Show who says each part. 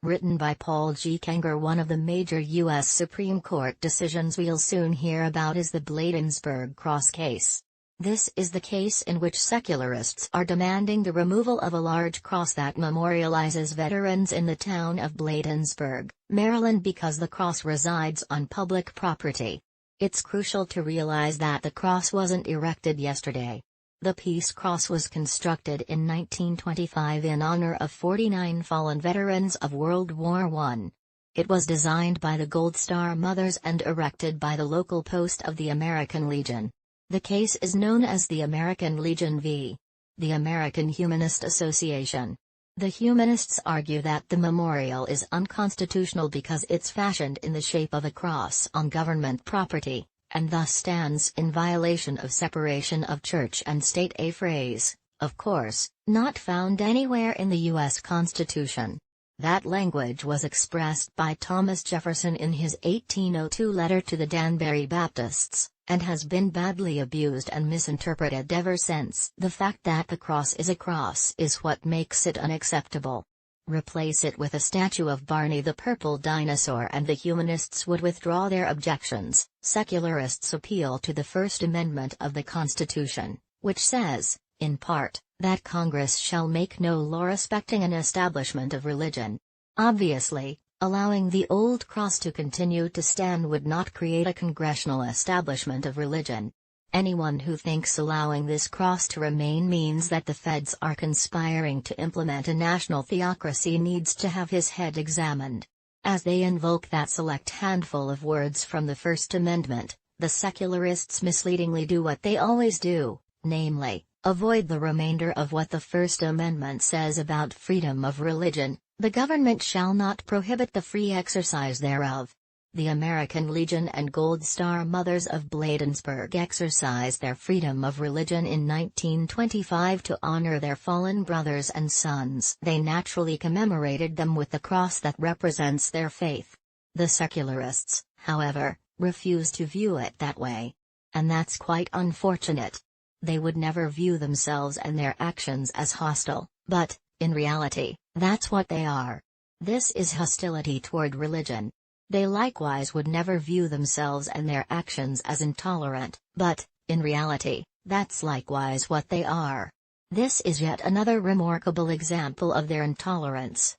Speaker 1: Written by Paul G. Kenger. One of the major U.S. Supreme Court decisions we'll soon hear about is the Bladensburg cross case. This is the case in which secularists are demanding the removal of a large cross that memorializes veterans in the town of Bladensburg, Maryland, because the cross resides on public property. It's crucial to realize that the cross wasn't erected yesterday. The Peace Cross was constructed in 1925 in honor of 49 fallen veterans of World War I. It was designed by the Gold Star Mothers and erected by the local post of the American Legion. The case is known as the American Legion v. the American Humanist Association. The Humanists argue that the memorial is unconstitutional because it's fashioned in the shape of a cross on government property, and thus stands in violation of separation of church and state, a phrase, of course, not found anywhere in the U.S. Constitution. That language was expressed by Thomas Jefferson in his 1802 letter to the Danbury Baptists, and has been badly abused and misinterpreted ever since. The fact that the cross is what makes it unacceptable. Replace it with a statue of Barney the Purple Dinosaur and the Humanists would withdraw their objections. Secularists appeal to the First Amendment of the Constitution, which says, in part, that Congress shall make no law respecting an establishment of religion. Obviously, allowing the old cross to continue to stand would not create a congressional establishment of religion. Anyone who thinks allowing this cross to remain means that the feds are conspiring to implement a national theocracy needs to have his head examined. As they invoke that select handful of words from the First Amendment, the secularists misleadingly do what they always do, namely, avoid the remainder of what the First Amendment says about freedom of religion. The government shall not prohibit the free exercise thereof. The American Legion and Gold Star Mothers of Bladensburg exercised their freedom of religion in 1925 to honor their fallen brothers and sons. They naturally commemorated them with the cross that represents their faith. The secularists, however, refuse to view it that way. And that's quite unfortunate. They would never view themselves and their actions as hostile, but, in reality, that's what they are. This is hostility toward religion. They likewise would never view themselves and their actions as intolerant, but, in reality, that's likewise what they are. This is yet another remarkable example of their intolerance.